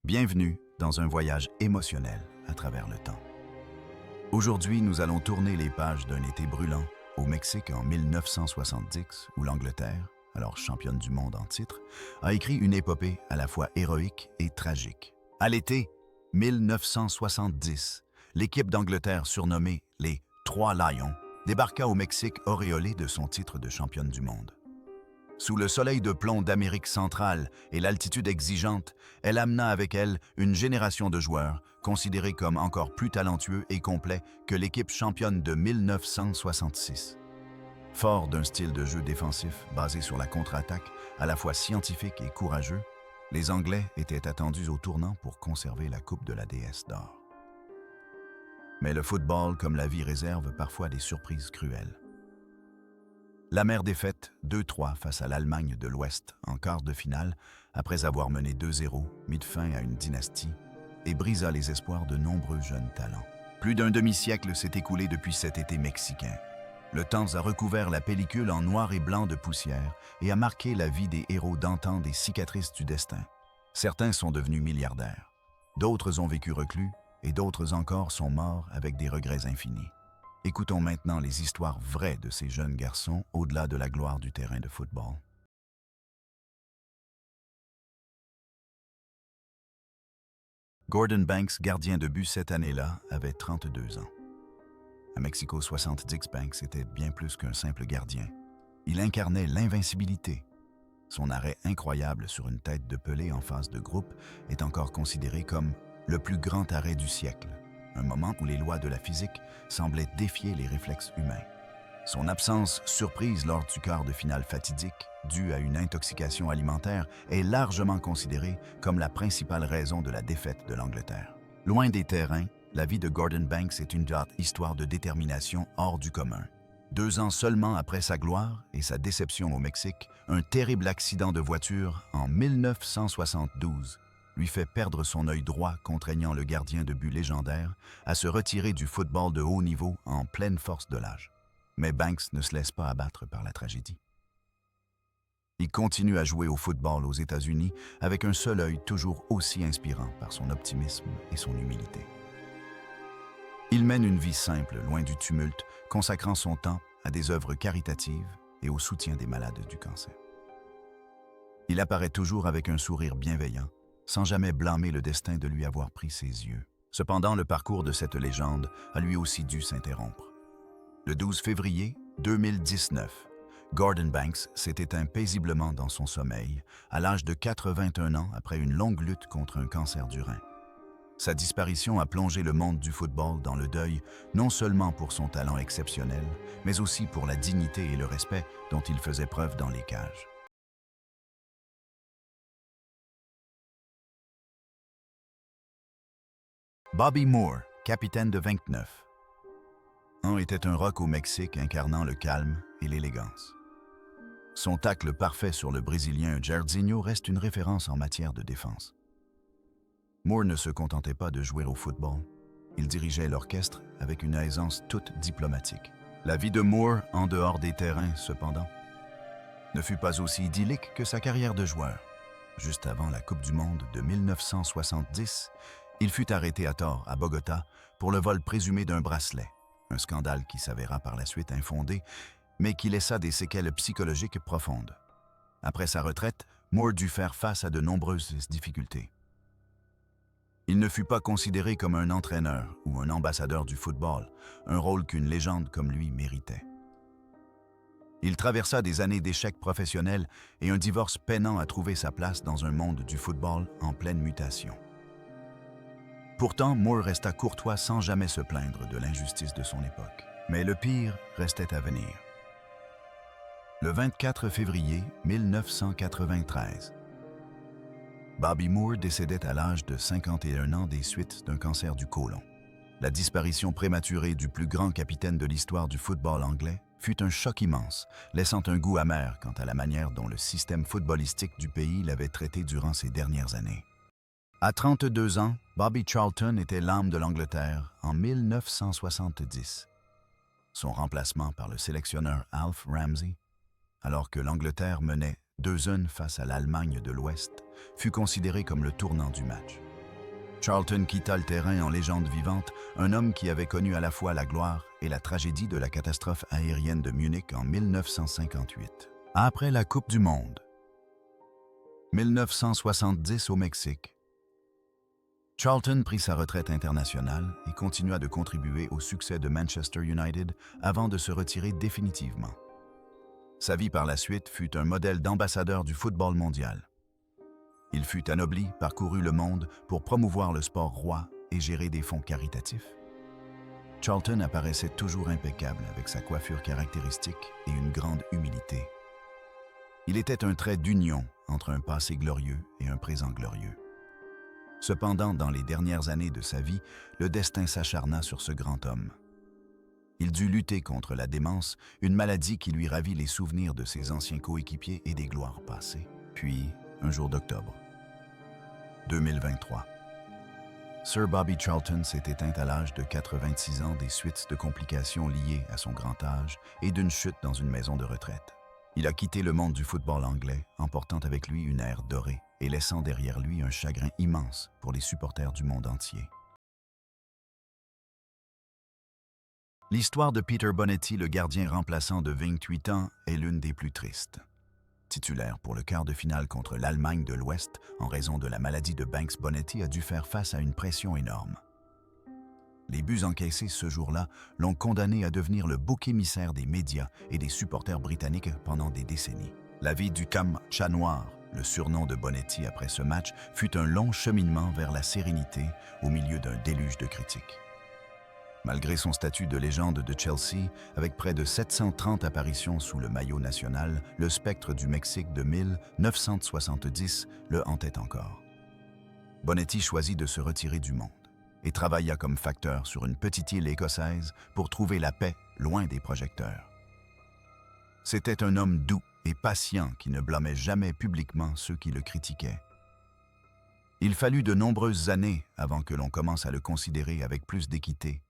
Bienvenue dans un voyage émotionnel à travers le temps. Aujourd'hui, nous allons tourner les pages d'un été brûlant au Mexique en 1970, où l'Angleterre, alors championne du monde en titre, a écrit une épopée à la fois héroïque et tragique. À l'été 1970, l'équipe d'Angleterre surnommée les Trois Lions débarqua au Mexique auréolée de son titre de championne du monde. Sous le soleil de plomb d'Amérique centrale et l'altitude exigeante, elle amena avec elle une génération de joueurs considérés comme encore plus talentueux et complets que l'équipe championne de 1966. Fort d'un style de jeu défensif basé sur la contre-attaque, à la fois scientifique et courageux, les Anglais étaient attendus au tournant pour conserver la Coupe de la Déesse d'Or. Mais le football, comme la vie, réserve parfois des surprises cruelles. L'amère défaite 2-3 face à l'Allemagne de l'Ouest en quart de finale, après avoir mené 2-0, mit fin à une dynastie et brisa les espoirs de nombreux jeunes talents. Plus d'un demi-siècle s'est écoulé depuis cet été mexicain. Le temps a recouvert la pellicule en noir et blanc de poussière et a marqué la vie des héros d'antan des cicatrices du destin. Certains sont devenus milliardaires, d'autres ont vécu reclus et d'autres encore sont morts avec des regrets infinis. Écoutons maintenant les histoires vraies de ces jeunes garçons au-delà de la gloire du terrain de football. Gordon Banks, gardien de but cette année-là, avait 32 ans. À Mexico 70, Banks était bien plus qu'un simple gardien. Il incarnait l'invincibilité. Son arrêt incroyable sur une tête de pelé en phase de groupe est encore considéré comme le plus grand arrêt du siècle. Un moment où les lois de la physique semblaient défier les réflexes humains. Son absence surprise lors du quart de finale fatidique, due à une intoxication alimentaire, est largement considérée comme la principale raison de la défaite de l'Angleterre. Loin des terrains, la vie de Gordon Banks est une histoire de détermination hors du commun. 2 ans seulement après sa gloire et sa déception au Mexique, un terrible accident de voiture en 1972 lui fait perdre son œil droit, contraignant le gardien de but légendaire à se retirer du football de haut niveau en pleine force de l'âge. Mais Banks ne se laisse pas abattre par la tragédie. Il continue à jouer au football aux États-Unis avec un seul œil toujours aussi inspirant par son optimisme et son humilité. Il mène une vie simple, loin du tumulte, consacrant son temps à des œuvres caritatives et au soutien des malades du cancer. Il apparaît toujours avec un sourire bienveillant, sans jamais blâmer le destin de lui avoir pris ses yeux. Cependant, le parcours de cette légende a lui aussi dû s'interrompre. Le 12 février 2019, Gordon Banks s'est éteint paisiblement dans son sommeil, à l'âge de 81 ans après une longue lutte contre un cancer du rein. Sa disparition a plongé le monde du football dans le deuil, non seulement pour son talent exceptionnel, mais aussi pour la dignité et le respect dont il faisait preuve dans les cages. Bobby Moore, capitaine de 29. Était un rock au Mexique incarnant le calme et l'élégance. Son tacle parfait sur le Brésilien Jairzinho reste une référence en matière de défense. Moore ne se contentait pas de jouer au football. Il dirigeait l'orchestre avec une aisance toute diplomatique. La vie de Moore, en dehors des terrains, cependant, ne fut pas aussi idyllique que sa carrière de joueur. Juste avant la Coupe du Monde de 1970, il fut arrêté à tort à Bogota pour le vol présumé d'un bracelet, un scandale qui s'avéra par la suite infondé, mais qui laissa des séquelles psychologiques profondes. Après sa retraite, Moore dut faire face à de nombreuses difficultés. Il ne fut pas considéré comme un entraîneur ou un ambassadeur du football, un rôle qu'une légende comme lui méritait. Il traversa des années d'échecs professionnels et un divorce peinant à trouver sa place dans un monde du football en pleine mutation. Pourtant, Moore resta courtois sans jamais se plaindre de l'injustice de son époque. Mais le pire restait à venir. Le 24 février 1993, Bobby Moore décédait à l'âge de 51 ans des suites d'un cancer du côlon. La disparition prématurée du plus grand capitaine de l'histoire du football anglais fut un choc immense, laissant un goût amer quant à la manière dont le système footballistique du pays l'avait traité durant ces dernières années. À 32 ans, Bobby Charlton était l'âme de l'Angleterre en 1970. Son remplacement par le sélectionneur Alf Ramsey, alors que l'Angleterre menait 2-1 face à l'Allemagne de l'Ouest, fut considéré comme le tournant du match. Charlton quitta le terrain en légende vivante, un homme qui avait connu à la fois la gloire et la tragédie de la catastrophe aérienne de Munich en 1958. Après la Coupe du Monde, 1970 au Mexique, Charlton prit sa retraite internationale et continua de contribuer au succès de Manchester United avant de se retirer définitivement. Sa vie par la suite fut un modèle d'ambassadeur du football mondial. Il fut anobli, parcourut le monde pour promouvoir le sport roi et gérer des fonds caritatifs. Charlton apparaissait toujours impeccable avec sa coiffure caractéristique et une grande humilité. Il était un trait d'union entre un passé glorieux et un présent glorieux. Cependant, dans les dernières années de sa vie, le destin s'acharna sur ce grand homme. Il dut lutter contre la démence, une maladie qui lui ravit les souvenirs de ses anciens coéquipiers et des gloires passées. Puis, un jour d'octobre 2023, Sir Bobby Charlton s'est éteint à l'âge de 86 ans des suites de complications liées à son grand âge et d'une chute dans une maison de retraite. Il a quitté le monde du football anglais, emportant avec lui une ère dorée et laissant derrière lui un chagrin immense pour les supporters du monde entier. L'histoire de Peter Bonetti, le gardien remplaçant de 28 ans, est l'une des plus tristes. Titulaire pour le quart de finale contre l'Allemagne de l'Ouest, en raison de la maladie de Banks, Bonetti a dû faire face à une pression énorme. Les buts encaissés ce jour-là l'ont condamné à devenir le bouc émissaire des médias et des supporters britanniques pendant des décennies. La vie du Chat Noir, le surnom de Bonetti après ce match, fut un long cheminement vers la sérénité au milieu d'un déluge de critiques. Malgré son statut de légende de Chelsea, avec près de 730 apparitions sous le maillot national, le spectre du Mexique de 1970 le hantait encore. Bonetti choisit de se retirer du monde et travailla comme facteur sur une petite île écossaise pour trouver la paix loin des projecteurs. C'était un homme doux et patient qui ne blâmait jamais publiquement ceux qui le critiquaient. Il fallut de nombreuses années avant que l'on commence à le considérer avec plus d'équité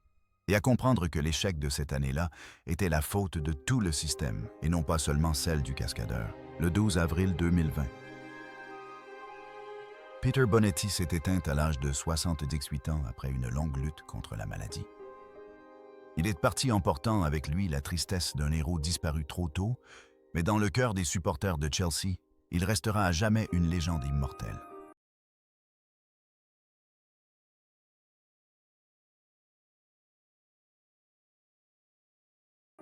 et à comprendre que l'échec de cette année-là était la faute de tout le système et non pas seulement celle du cascadeur. Le 12 avril 2020. Peter Bonetti s'est éteint à l'âge de 78 ans après une longue lutte contre la maladie. Il est parti emportant avec lui la tristesse d'un héros disparu trop tôt, mais dans le cœur des supporters de Chelsea, il restera à jamais une légende immortelle.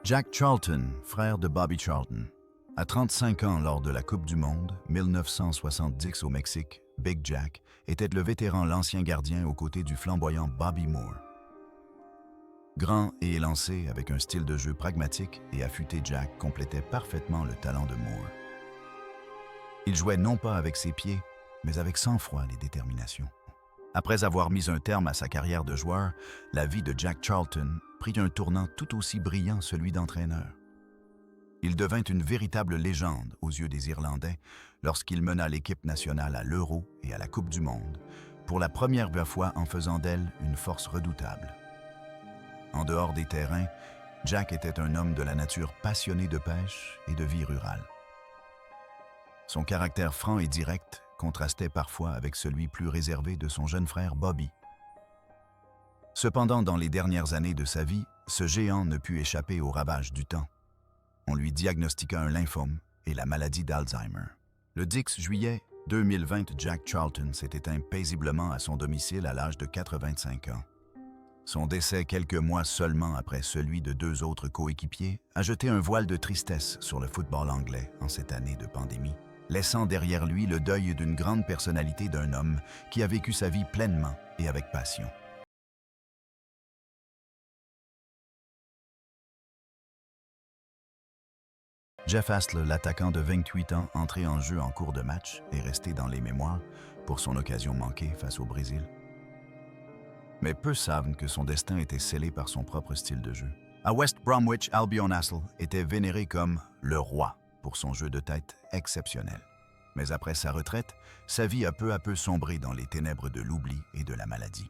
Jack Charlton, frère de Bobby Charlton. À 35 ans lors de la Coupe du Monde, 1970 au Mexique, Big Jack était le vétéran l'ancien gardien aux côtés du flamboyant Bobby Moore. Grand et élancé avec un style de jeu pragmatique et affûté, Jack complétait parfaitement le talent de Moore. Il jouait non pas avec ses pieds, mais avec sang-froid et détermination. Après avoir mis un terme à sa carrière de joueur, la vie de Jack Charlton prit un tournant tout aussi brillant, celui d'entraîneur. Il devint une véritable légende aux yeux des Irlandais lorsqu'il mena l'équipe nationale à l'Euro et à la Coupe du Monde, pour la première fois en faisant d'elle une force redoutable. En dehors des terrains, Jack était un homme de la nature passionné de pêche et de vie rurale. Son caractère franc et direct contrastait parfois avec celui plus réservé de son jeune frère Bobby. Cependant, dans les dernières années de sa vie, ce géant ne put échapper aux ravages du temps. On lui diagnostiqua un lymphome et la maladie d'Alzheimer. Le 10 juillet 2020, Jack Charlton s'est éteint paisiblement à son domicile à l'âge de 85 ans. Son décès, quelques mois seulement après celui de deux autres coéquipiers, a jeté un voile de tristesse sur le football anglais en cette année de pandémie, laissant derrière lui le deuil d'une grande personnalité d'un homme qui a vécu sa vie pleinement et avec passion. Jeff Astle, l'attaquant de 28 ans, entré en jeu en cours de match, est resté dans les mémoires pour son occasion manquée face au Brésil. Mais peu savent que son destin était scellé par son propre style de jeu. À West Bromwich Albion, Astle était vénéré comme le roi pour son jeu de tête exceptionnel. Mais après sa retraite, sa vie a peu à peu sombré dans les ténèbres de l'oubli et de la maladie.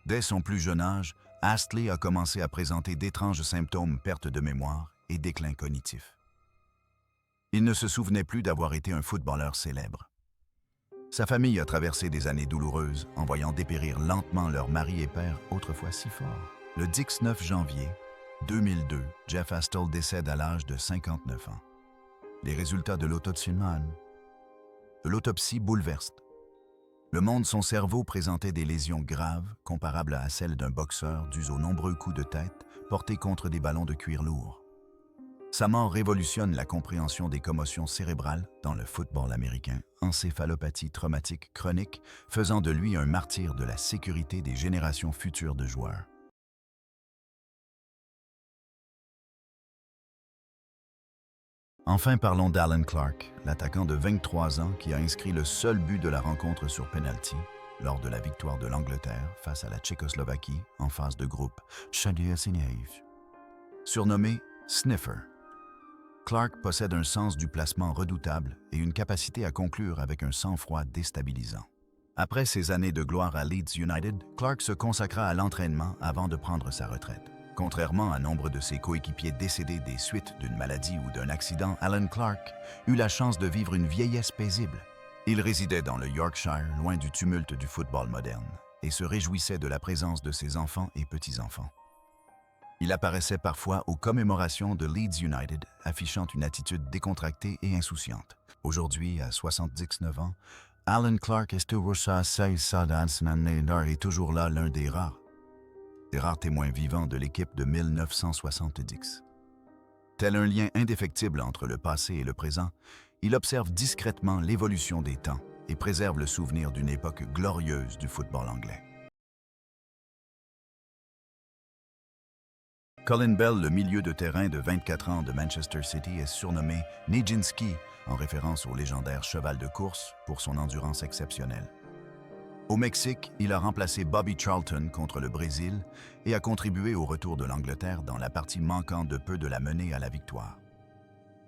Dès son plus jeune âge, Astley a commencé à présenter d'étranges symptômes, perte de mémoire et déclin cognitif. Il ne se souvenait plus d'avoir été un footballeur célèbre. Sa famille a traversé des années douloureuses en voyant dépérir lentement leur mari et père autrefois si fort. Le 19 janvier 2002, Jeff Astle décède à l'âge de 59 ans. Les résultats de l'autopsie bouleversent. Le monde de son cerveau présentait des lésions graves comparables à celles d'un boxeur dues aux nombreux coups de tête portés contre des ballons de cuir lourd. Sa mort révolutionne la compréhension des commotions cérébrales dans le football américain, encéphalopathie traumatique chronique, faisant de lui un martyr de la sécurité des générations futures de joueurs. Enfin, parlons d'Alan Clark, l'attaquant de 23 ans qui a inscrit le seul but de la rencontre sur penalty lors de la victoire de l'Angleterre face à la Tchécoslovaquie en phase de groupe. Surnommé Sniffer, Clark possède un sens du placement redoutable et une capacité à conclure avec un sang-froid déstabilisant. Après ses années de gloire à Leeds United, Clark se consacra à l'entraînement avant de prendre sa retraite. Contrairement à nombre de ses coéquipiers décédés des suites d'une maladie ou d'un accident, Alan Clark eut la chance de vivre une vieillesse paisible. Il résidait dans le Yorkshire, loin du tumulte du football moderne, et se réjouissait de la présence de ses enfants et petits-enfants. Il apparaissait parfois aux commémorations de Leeds United, affichant une attitude décontractée et insouciante. Aujourd'hui, à 79 ans, Alan Clark est toujours là, l'un des rares témoins vivants de l'équipe de 1970. Tel un lien indéfectible entre le passé et le présent, il observe discrètement l'évolution des temps et préserve le souvenir d'une époque glorieuse du football anglais. Colin Bell, le milieu de terrain de 24 ans de Manchester City, est surnommé Nijinsky, en référence au légendaire cheval de course pour son endurance exceptionnelle. Au Mexique, il a remplacé Bobby Charlton contre le Brésil et a contribué au retour de l'Angleterre dans la partie manquant de peu de la menée à la victoire.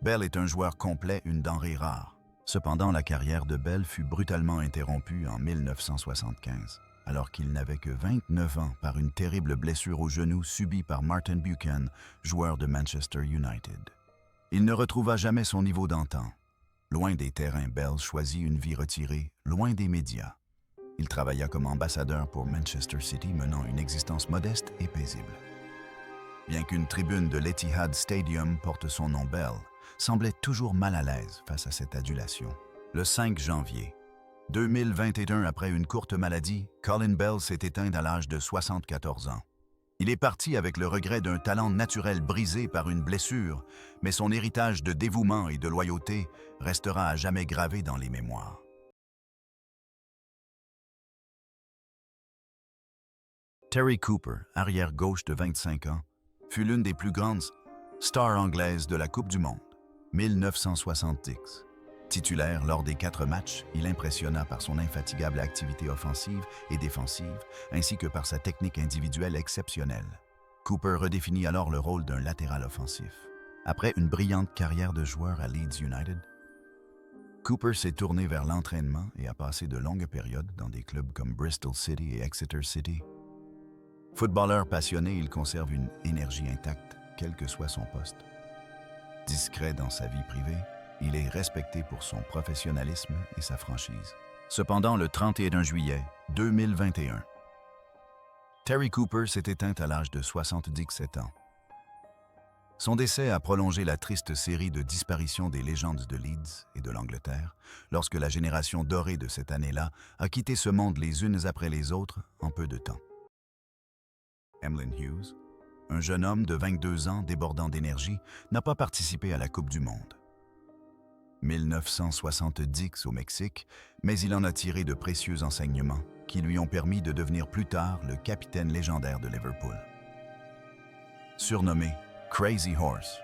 Bell est un joueur complet, une denrée rare. Cependant, la carrière de Bell fut brutalement interrompue en 1975, alors qu'il n'avait que 29 ans par une terrible blessure au genou subie par Martin Buchan, joueur de Manchester United. Il ne retrouva jamais son niveau d'antan. Loin des terrains, Bell choisit une vie retirée, loin des médias. Il travailla comme ambassadeur pour Manchester City, menant une existence modeste et paisible. Bien qu'une tribune de l'Etihad Stadium porte son nom, Bell semblait toujours mal à l'aise face à cette adulation. Le 5 janvier 2021, après une courte maladie, Colin Bell s'est éteint à l'âge de 74 ans. Il est parti avec le regret d'un talent naturel brisé par une blessure, mais son héritage de dévouement et de loyauté restera à jamais gravé dans les mémoires. Terry Cooper, arrière-gauche de 25 ans, fut l'une des plus grandes stars anglaises de la Coupe du Monde, 1970. Titulaire lors des 4 matchs, il impressionna par son infatigable activité offensive et défensive, ainsi que par sa technique individuelle exceptionnelle. Cooper redéfinit alors le rôle d'un latéral offensif. Après une brillante carrière de joueur à Leeds United, Cooper s'est tourné vers l'entraînement et a passé de longues périodes dans des clubs comme Bristol City et Exeter City. Footballeur passionné, il conserve une énergie intacte, quel que soit son poste. Discret dans sa vie privée, il est respecté pour son professionnalisme et sa franchise. Cependant, le 31 juillet 2021, Terry Cooper s'est éteint à l'âge de 77 ans. Son décès a prolongé la triste série de disparitions des légendes de Leeds et de l'Angleterre, lorsque la génération dorée de cette année-là a quitté ce monde les unes après les autres en peu de temps. Emlyn Hughes, un jeune homme de 22 ans débordant d'énergie, n'a pas participé à la Coupe du Monde. 1970 au Mexique, mais il en a tiré de précieux enseignements qui lui ont permis de devenir plus tard le capitaine légendaire de Liverpool. Surnommé Crazy Horse,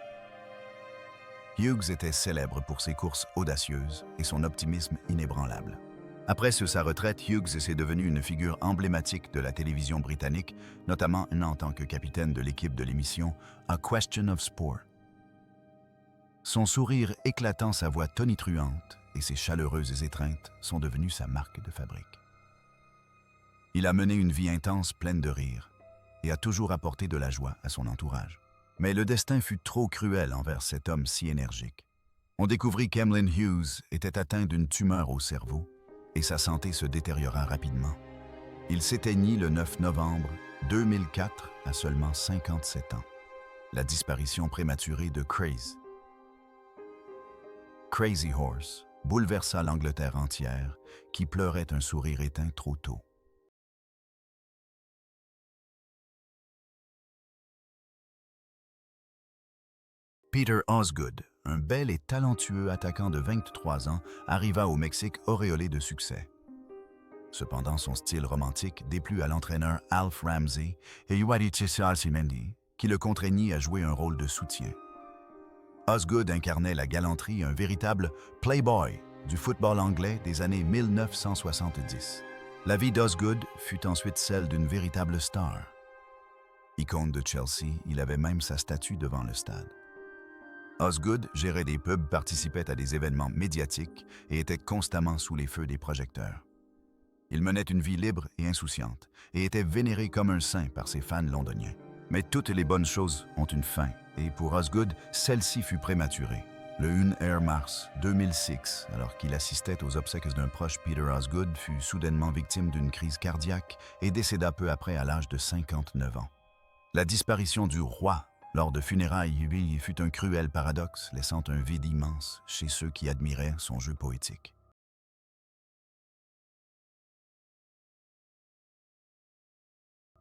Hughes était célèbre pour ses courses audacieuses et son optimisme inébranlable. Après sa retraite, Hughes est devenu une figure emblématique de la télévision britannique, notamment en tant que capitaine de l'équipe de l'émission A Question of Sport. Son sourire éclatant, sa voix tonitruante et ses chaleureuses étreintes sont devenues sa marque de fabrique. Il a mené une vie intense pleine de rire et a toujours apporté de la joie à son entourage. Mais le destin fut trop cruel envers cet homme si énergique. On découvrit qu'Emlyn Hughes était atteint d'une tumeur au cerveau et sa santé se détériora rapidement. Il s'éteignit le 9 novembre 2004 à seulement 57 ans. La disparition prématurée de Crazy Horse bouleversa l'Angleterre entière, qui pleurait un sourire éteint trop tôt. Peter Osgood, un bel et talentueux attaquant de 23 ans, arriva au Mexique auréolé de succès. Cependant, son style romantique déplut à l'entraîneur Alf Ramsey et Yuarichisa Arsimendi, qui le contraignit à jouer un rôle de soutien. Osgood incarnait la galanterie, un véritable playboy du football anglais des années 1970. La vie d'Osgood fut ensuite celle d'une véritable star. Icône de Chelsea, il avait même sa statue devant le stade. Osgood gérait des pubs, participait à des événements médiatiques et était constamment sous les feux des projecteurs. Il menait une vie libre et insouciante et était vénéré comme un saint par ses fans londoniens. Mais toutes les bonnes choses ont une fin, et pour Osgood, celle-ci fut prématurée. Le 1 Air Mars 2006, alors qu'il assistait aux obsèques d'un proche, Peter Osgood fut soudainement victime d'une crise cardiaque et décéda peu après à l'âge de 59 ans. La disparition du roi lors de funérailles fut un cruel paradoxe, laissant un vide immense chez ceux qui admiraient son jeu poétique.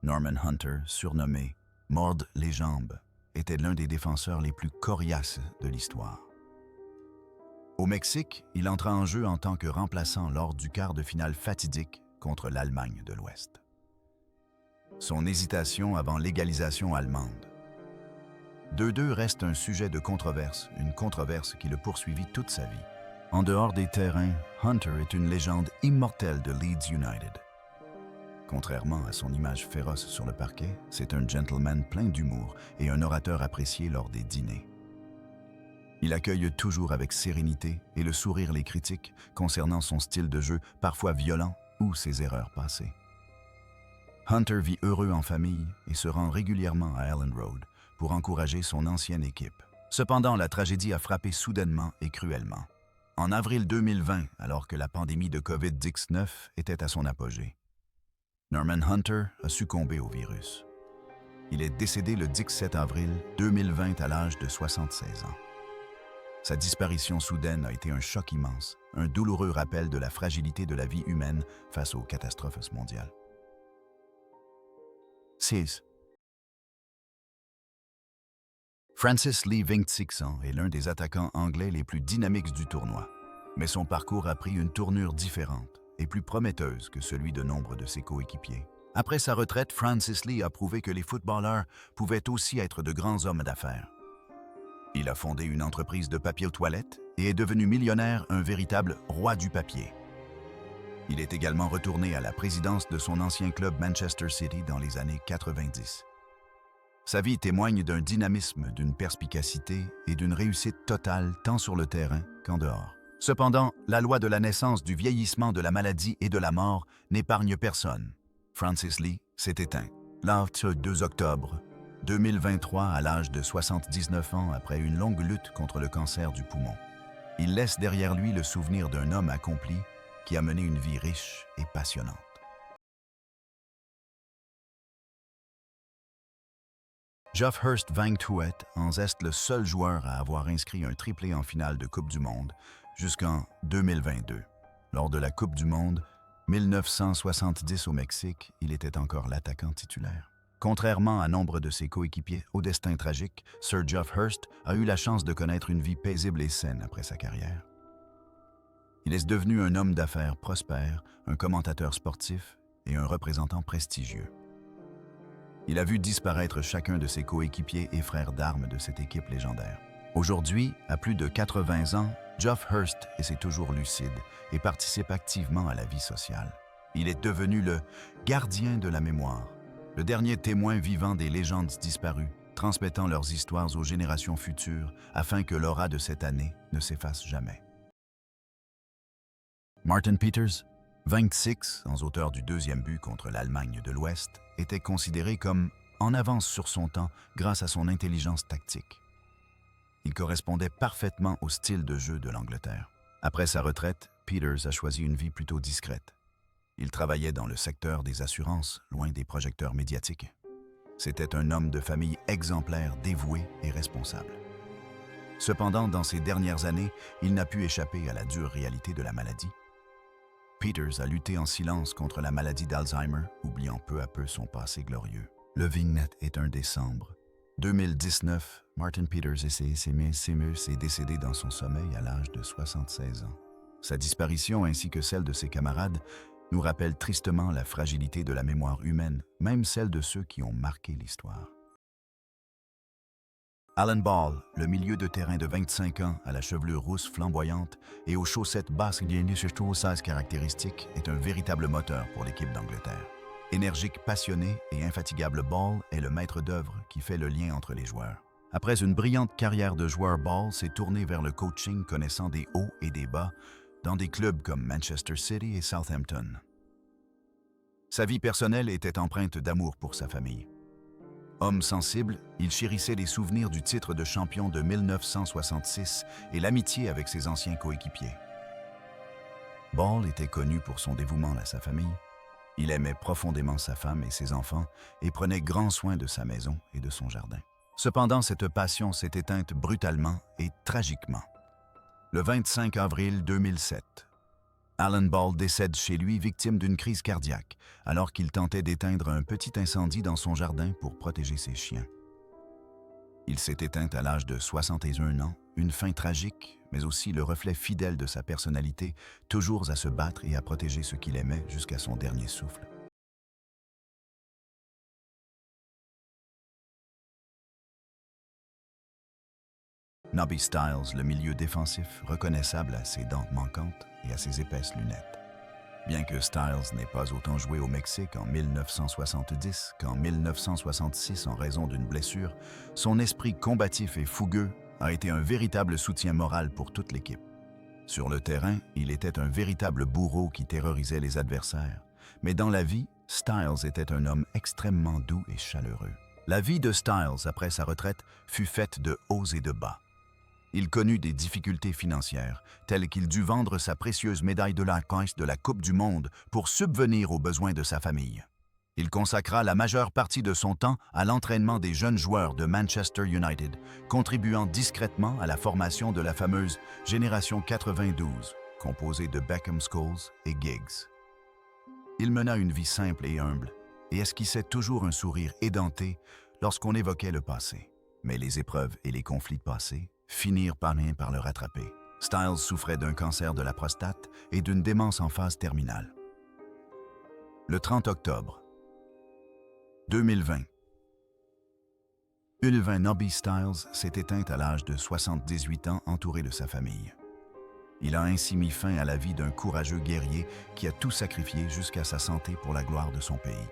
Norman Hunter, surnommé « Morde les jambes », était l'un des défenseurs les plus coriaces de l'histoire. Au Mexique, il entra en jeu en tant que remplaçant lors du quart de finale fatidique contre l'Allemagne de l'Ouest. Son hésitation avant l'égalisation allemande. 2-2 reste un sujet de controverse, une controverse qui le poursuivit toute sa vie. En dehors des terrains, Hunter est une légende immortelle de Leeds United. Contrairement à son image féroce sur le parquet, c'est un gentleman plein d'humour et un orateur apprécié lors des dîners. Il accueille toujours avec sérénité et le sourire les critiques concernant son style de jeu parfois violent ou ses erreurs passées. Hunter vit heureux en famille et se rend régulièrement à Elland Road pour encourager son ancienne équipe. Cependant, la tragédie a frappé soudainement et cruellement. En avril 2020, alors que la pandémie de COVID-19 était à son apogée, Norman Hunter a succombé au virus. Il est décédé le 17 avril 2020 à l'âge de 76 ans. Sa disparition soudaine a été un choc immense, un douloureux rappel de la fragilité de la vie humaine face aux catastrophes mondiales. 6. Francis Lee, 26 ans, est l'un des attaquants anglais les plus dynamiques du tournoi, mais son parcours a pris une tournure différente et plus prometteuse que celui de nombre de ses coéquipiers. Après sa retraite, Francis Lee a prouvé que les footballeurs pouvaient aussi être de grands hommes d'affaires. Il a fondé une entreprise de papier toilette et est devenu millionnaire, un véritable roi du papier. Il est également retourné à la présidence de son ancien club Manchester City dans les années 90. Sa vie témoigne d'un dynamisme, d'une perspicacité et d'une réussite totale tant sur le terrain qu'en dehors. Cependant, la loi de la naissance, du vieillissement, de la maladie et de la mort n'épargne personne. Francis Lee s'est éteint le 2 octobre 2023 à l'âge de 79 ans après une longue lutte contre le cancer du poumon. Il laisse derrière lui le souvenir d'un homme accompli qui a mené une vie riche et passionnante. Geoff Hurst Van Tuet en est le seul joueur à avoir inscrit un triplé en finale de Coupe du Monde jusqu'en 2022. Lors de la Coupe du Monde 1970 au Mexique, il était encore l'attaquant titulaire. Contrairement à nombre de ses coéquipiers au destin tragique, Sir Geoff Hurst a eu la chance de connaître une vie paisible et saine après sa carrière. Il est devenu un homme d'affaires prospère, un commentateur sportif et un représentant prestigieux. Il a vu disparaître chacun de ses coéquipiers et frères d'armes de cette équipe légendaire. Aujourd'hui, à plus de 80 ans, Geoff Hurst est toujours lucide et participe activement à la vie sociale. Il est devenu le gardien de la mémoire, le dernier témoin vivant des légendes disparues, transmettant leurs histoires aux générations futures afin que l'aura de cette année ne s'efface jamais. Martin Peters, 26 ans, auteur du deuxième but contre l'Allemagne de l'Ouest, était considéré comme en avance sur son temps grâce à son intelligence tactique. Il correspondait parfaitement au style de jeu de l'Angleterre. Après sa retraite, Peters a choisi une vie plutôt discrète. Il travaillait dans le secteur des assurances, loin des projecteurs médiatiques. C'était un homme de famille exemplaire, dévoué et responsable. Cependant, dans ces dernières années, il n'a pu échapper à la dure réalité de la maladie. Peters a lutté en silence contre la maladie d'Alzheimer, oubliant peu à peu son passé glorieux. Le vignette est un décembre 2019. Martin Peters est décédé dans son sommeil à l'âge de 76 ans. Sa disparition ainsi que celle de ses camarades nous rappelle tristement la fragilité de la mémoire humaine, même celle de ceux qui ont marqué l'histoire. Alan Ball, le milieu de terrain de 25 ans, à la chevelure rousse flamboyante et aux chaussettes basques caractéristiques, est un véritable moteur pour l'équipe d'Angleterre. Énergique, passionné et infatigable, Ball est le maître d'œuvre qui fait le lien entre les joueurs. Après une brillante carrière de joueur, Ball s'est tourné vers le coaching, connaissant des hauts et des bas dans des clubs comme Manchester City et Southampton. Sa vie personnelle était empreinte d'amour pour sa famille. Homme sensible, il chérissait les souvenirs du titre de champion de 1966 et l'amitié avec ses anciens coéquipiers. Ball était connu pour son dévouement à sa famille. Il aimait profondément sa femme et ses enfants et prenait grand soin de sa maison et de son jardin. Cependant, cette passion s'est éteinte brutalement et tragiquement. Le 25 avril 2007, Alan Ball décède chez lui victime d'une crise cardiaque alors qu'il tentait d'éteindre un petit incendie dans son jardin pour protéger ses chiens. Il s'est éteint à l'âge de 61 ans, une fin tragique, mais aussi le reflet fidèle de sa personnalité, toujours à se battre et à protéger ce qu'il aimait jusqu'à son dernier souffle. Nobby Stiles, le milieu défensif, reconnaissable à ses dents manquantes et à ses épaisses lunettes. Bien que Stiles n'ait pas autant joué au Mexique en 1970 qu'en 1966 en raison d'une blessure, son esprit combatif et fougueux a été un véritable soutien moral pour toute l'équipe. Sur le terrain, il était un véritable bourreau qui terrorisait les adversaires, mais dans la vie, Stiles était un homme extrêmement doux et chaleureux. La vie de Stiles après sa retraite fut faite de hauts et de bas. Il connut des difficultés financières, telles qu'il dut vendre sa précieuse médaille de la Coupe du Monde pour subvenir aux besoins de sa famille. Il consacra la majeure partie de son temps à l'entraînement des jeunes joueurs de Manchester United, contribuant discrètement à la formation de la fameuse Génération 92, composée de Beckham, Scholes et Giggs. Il mena une vie simple et humble, et esquissait toujours un sourire édenté lorsqu'on évoquait le passé. Mais les épreuves et les conflits passés finirent par le rattraper. Stiles souffrait d'un cancer de la prostate et d'une démence en phase terminale. Le 30 octobre 2020, Nobby Stiles s'est éteint à l'âge de 78 ans, entouré de sa famille. Il a ainsi mis fin à la vie d'un courageux guerrier qui a tout sacrifié jusqu'à sa santé pour la gloire de son pays.